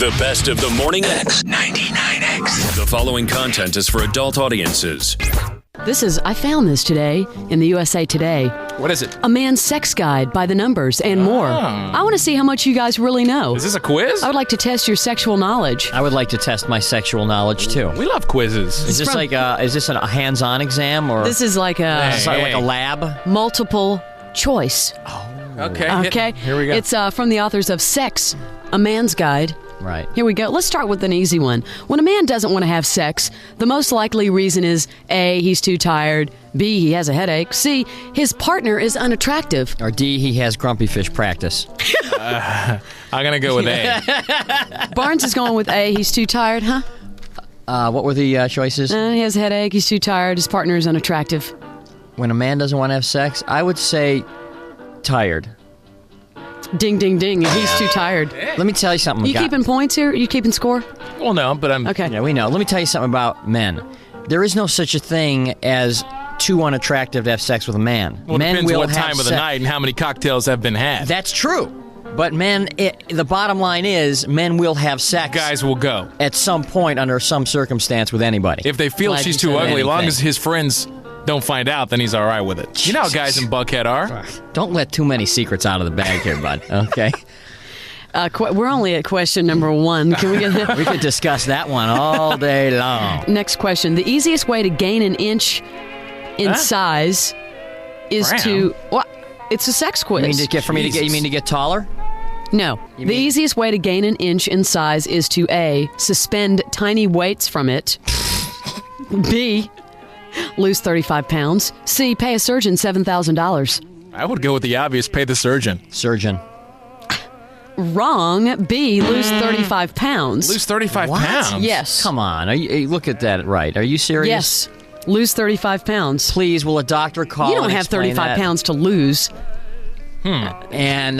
The best of the morning X 99X. The following content is for adult audiences. I found this today in the USA Today. What is it? A man's sex guide by the numbers and more. I want to see how much you guys really know. Is this a quiz? I would like to test your sexual knowledge. I would like to test my sexual knowledge, too. We love quizzes. Is this is this a hands-on exam? Or This is like a like a lab? multiple choice. Okay. Here we go. It's from the authors of Sex, A Man's Guide. Right. Here we go. Let's start with an easy one. When a man doesn't want to have sex, the most likely reason is A, he's too tired, B, he has a headache, C, his partner is unattractive. Or D, he has grumpy fish practice. I'm going to go with A. Barnes is going with A, he's too tired, huh? What were the choices? He has a headache, he's too tired, his partner is unattractive. When a man doesn't want to have sex, I would say tired. Ding, ding, ding, he's too tired. Let me tell you something. You keeping points here? You keeping score? Well, no, but I'm... Okay. Yeah, we know. Let me tell you something about men. There is no such a thing as too unattractive to have sex with a man. Well, it men depends will what have time of the night and how many cocktails have been had. That's true. But men, the bottom line is, men will have sex. Guys will go. At some point under some circumstance with anybody. If they feel Glad she's you too said ugly, as long anything. as his friends don't find out, then he's all right with it. You know how guys in Buckhead are. Don't let too many secrets out of the bag here, bud. Okay? We're only at question number 1. Can we get We could discuss that one all day long. Next question. The easiest way to gain an inch in size is to... What? It's a sex quiz. You mean to get taller? No. The easiest way to gain an inch in size is to A, suspend tiny weights from it. B, lose 35 pounds. C, pay a surgeon $7,000. I would go with the obvious, pay the surgeon. Surgeon. Wrong. B, lose 35 pounds. Lose 35 pounds? Yes. Come on. Look at that right. Are you serious? Yes. Lose 35 pounds. Please, will a doctor call You don't and have explain 35 that? pounds to lose. And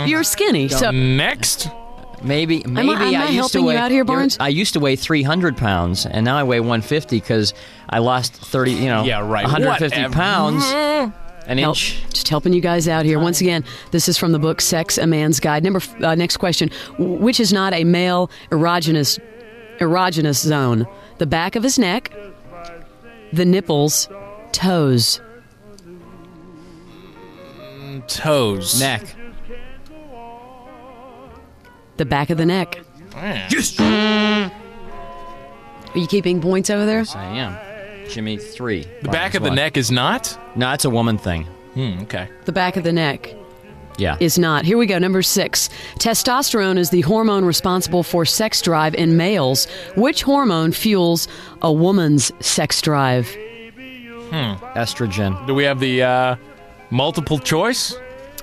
You're skinny. So Next? maybe am I used to helping weigh, you out here, Barnes? I used to weigh 300 pounds, and now I weigh 150 because I lost 30. Yeah, right. 150 Whatever. pounds. An Help. inch. Just helping you guys out here. Once again, this is from the book Sex, A Man's Guide. Next question. Which is not a male erogenous zone? The back of his neck, the nipples, toes. Toes. Neck. The back of the neck. Yes. Are you keeping points over there? Yes, I am. Jimmy, 3. The back of the neck is not? No, it's a woman thing. Okay. The back of the neck Yeah. is not. Here we go. Number 6. Testosterone is the hormone responsible for sex drive in males. Which hormone fuels a woman's sex drive? Estrogen. Do we have the multiple choice?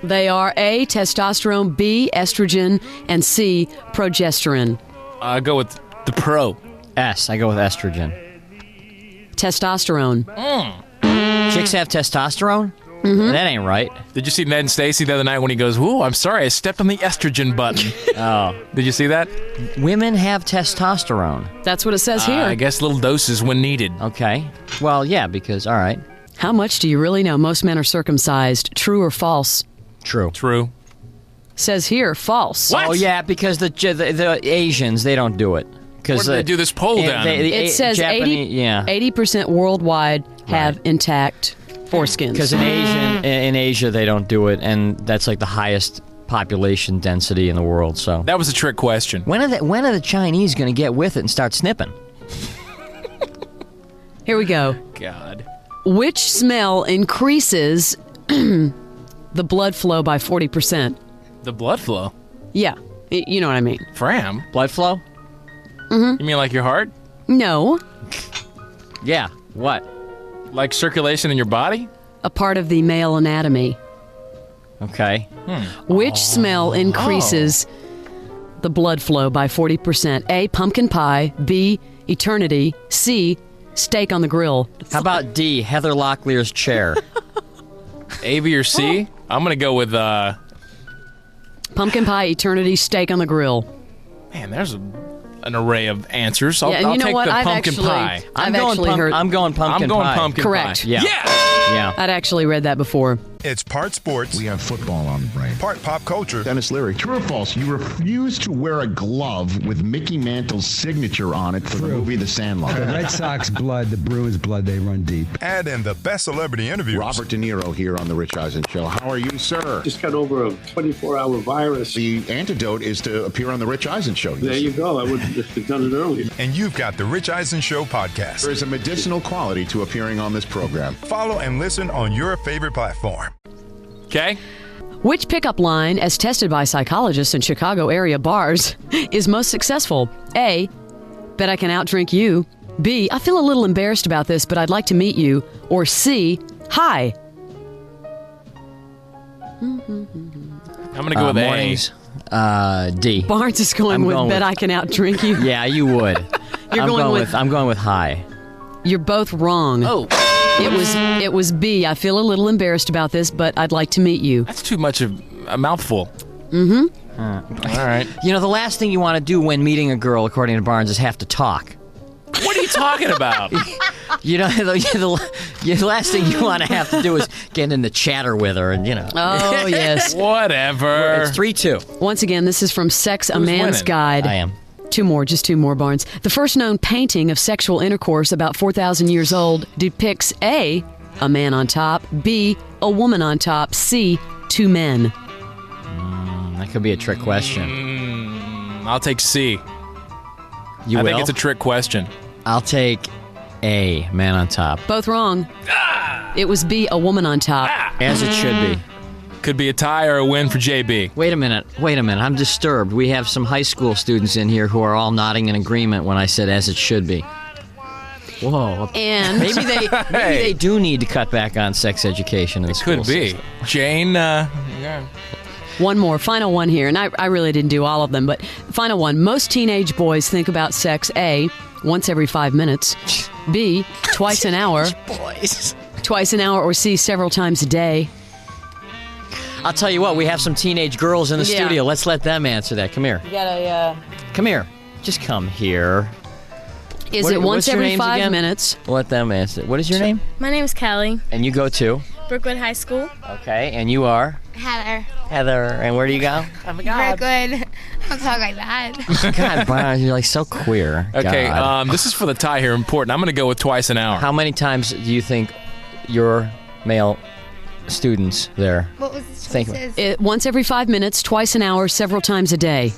They are A, testosterone, B, estrogen, and C, progesterone. I go with the pro. S. I go with estrogen. Testosterone. Chicks have testosterone? Mm-hmm. That ain't right. Did you see Ned and Stacy the other night when he goes, "Ooh, I'm sorry, I stepped on the estrogen button." Oh. Did you see that? Women have testosterone. That's what it says here. I guess little doses when needed. Okay. Well, yeah, because, all right. How much do you really know? Most men are circumcised. True or false? True. True. Says here, false. What? Oh, yeah, because the Asians, they don't do it. Where do they do this poll down? It says 80% worldwide have intact foreskins. Because in Asia, they don't do it, and that's like the highest population density in the world. So That was a trick question. when are the Chinese going to get with it and start snipping? Here we go. God. Which smell increases the blood flow by 40%? The blood flow. Yeah, you know what I mean. Fram? Blood flow? You mean like your heart? No, Yeah. What? Like circulation in your body? a part of the male anatomy. Okay. Which smell increases the blood flow by 40%? A, pumpkin pie. B, eternity. C, steak on the grill. How about D, Heather Locklear's chair? A, B, or C? I'm going to go with, Pumpkin pie, eternity, steak on the grill. man, there's an array of answers. I'll, Yeah, and I'll you know take what? the I've pumpkin actually- pie. I've actually heard. I'm going pumpkin I'm going pie. pumpkin Correct. pie. Yeah. Yes! Yeah. I'd actually read that before. It's part sports. We have football on the brain. Part pop culture. Dennis Leary. True or false? You refuse to wear a glove with Mickey Mantle's signature on it for the movie The Sandlot. The Red Sox blood, the Bruins blood, they run deep. Add in the best celebrity interviews. Robert De Niro here on The Rich Eisen Show. How are you, sir? Just got over a 24-hour virus. The antidote is to appear on The Rich Eisen Show. There you go. I would have done it earlier. And you've got the Rich Eisen Show podcast. There is a medicinal quality to appearing on this program. Follow and listen on your favorite platform. Okay. Which pickup line, as tested by psychologists in Chicago area bars, is most successful? A, bet I can outdrink you. B, I feel a little embarrassed about this, but I'd like to meet you. Or C, hi. I'm going to go with mornings. D. Barnes is going with bet I can outdrink you. Yeah, you would. I'm going with high. You're both wrong. Oh. It was B. I feel a little embarrassed about this, but I'd like to meet you. That's too much of a mouthful. Mm-hmm. All right. You know, the last thing you want to do when meeting a girl, according to Barnes, is have to talk. What are you talking about? You know, the last thing you want to have to do is get in the chatter with her, and Oh, yes. Whatever. It's 3-2. Once again, this is from Sex, a Man's winning? Guide. I am. Just two more, Barnes. The first known painting of sexual intercourse, about 4,000 years old, depicts A, a man on top, B, a woman on top, C, two men. That could be a trick question. I'll take C. You I will? think it's a trick question. I'll take A, man on top. Both wrong. It was B, a woman on top. As it should be. Could be a tie or a win for JB. Wait a minute. I'm disturbed. We have some high school students in here who are all nodding in agreement when I said as it should be. Whoa. And Maybe they do need to cut back on sex education in the school Could be. system. Jane, one more, final one here, and I really didn't do all of them, but final one. Most teenage boys think about sex, A, once every 5 minutes, B, twice an hour, or C, several times a day. I'll tell you what, we have some teenage girls in the Yeah. studio. Let's let them answer that. Come here. You gotta, Come here. Just come here. Is it once what's your every names 5 again? minutes? Let them answer. What is your name? My name is Kelly. And you go to? Brookwood High School. Okay, and you are? Heather. Heather. And where do you go? Brookwood. Don't talk like that. God, Brian, you're like so queer. okay, God. this is for the tie here, important. I'm going to go with twice an hour. How many times do you think your male students there What was the think? Once every 5 minutes, twice an hour, several times a day.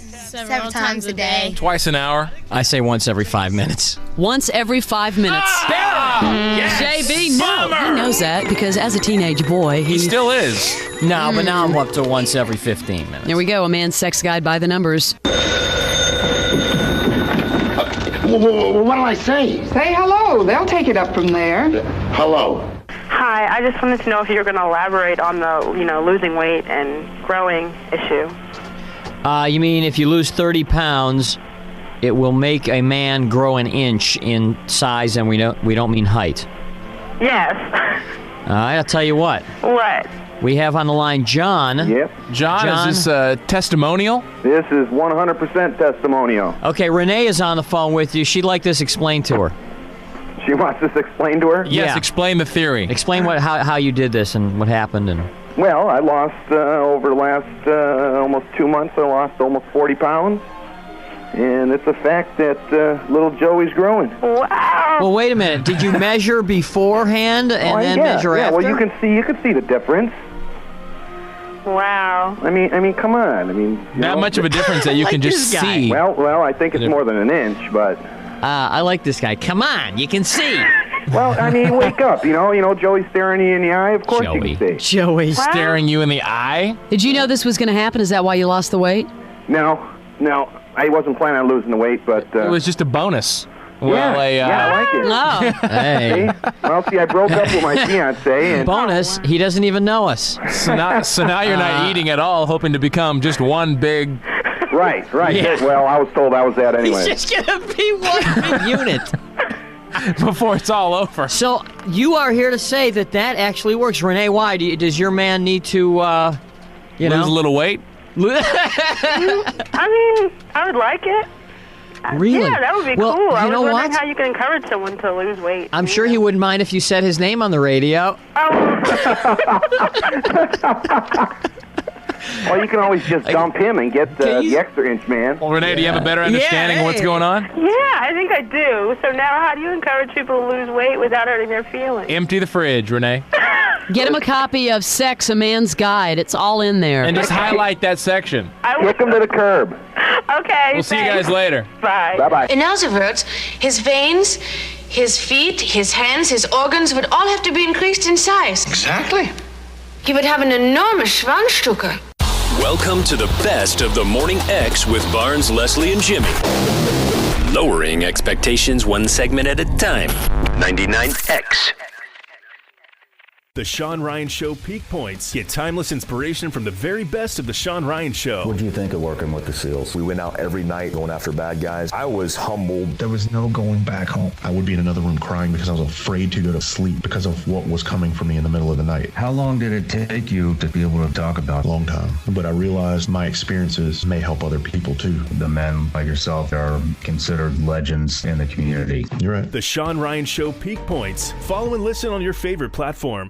Several times a day. Twice an hour. I say once every 5 minutes. Once every 5 minutes. JB, no. He knows that because as a teenage boy, He still is. No, but now I'm up to once every 15 minutes. There we go, a man's sex guide by the numbers. What do I say? Say hello. They'll take it up from there. Hello. Hi, I just wanted to know if you were going to elaborate on the, losing weight and growing issue. You mean if you lose 30 pounds, it will make a man grow an inch in size, and we don't mean height. Yes. All right, I'll tell you what. What? We have on the line John. Yep. John, is this testimonial? This is 100% testimonial. Okay, Renee is on the phone with you. She'd like this explained to her. She wants this explained to her? Yes, Yeah. explain the theory. Explain how you did this and what happened. And Well, I lost, over the last almost 2 months, I lost almost 40 pounds. And it's a fact that little Joey's growing. Wow. Well, wait a minute. Did you measure beforehand and then measure after? Well, you can see the difference. Wow. I mean, come on. I mean, Not much of a difference that you Like can just this guy. see. Well, I think it's more than an inch, but. I like this guy. Come on, you can see. Well, I mean, wake up. You know, Joey's staring you in the eye. Of course you can see. Joey. Staring you in the eye? Did you know this was going to happen? Is that why you lost the weight? No, I wasn't planning on losing the weight, but It was just a bonus. Well, I like it. Oh. Hey. Well, see, I broke up with my fiance, and Bonus, he doesn't even know us. So now you're not eating at all, hoping to become just one big... right. Yeah. Well, I was told I was that anyway. He's just going to be one big unit. before it's all over. So you are here to say that actually works. Renee, why? Does your man need to, lose a little weight? I mean, I would like it. Really? Yeah, that would be Well, cool. I you was know wondering what? how you can encourage someone to lose weight. I'm sure he wouldn't mind if you said his name on the radio. Well, you can always just dump him and get the extra inch man. Well, Renee, do you have a better understanding of what's going on? Yeah, I think I do. So now how do you encourage people to lose weight without hurting their feelings? Empty the fridge, Renee. Get him a copy of Sex, A Man's Guide. It's all in there. And just highlight that section. Kick him to the curb. Okay, We'll see you guys later. Bye. Bye-bye. In other words, his veins, his feet, his hands, his organs would all have to be increased in size. Exactly. He would have an enormous Schwanzstücke. Welcome to the best of the Morning X with Barnes, Leslie, and Jimmy. Lowering expectations one segment at a time. 99X. The Sean Ryan Show Peak Points. Get timeless inspiration from the very best of The Sean Ryan Show. What do you think of working with the SEALs? We went out every night going after bad guys. I was humbled. There was no going back home. I would be in another room crying because I was afraid to go to sleep because of what was coming for me in the middle of the night. How long did it take you to be able to talk about it? A long time. But I realized my experiences may help other people too. The men like yourself are considered legends in the community. You're right. The Sean Ryan Show Peak Points. Follow and listen on your favorite platform.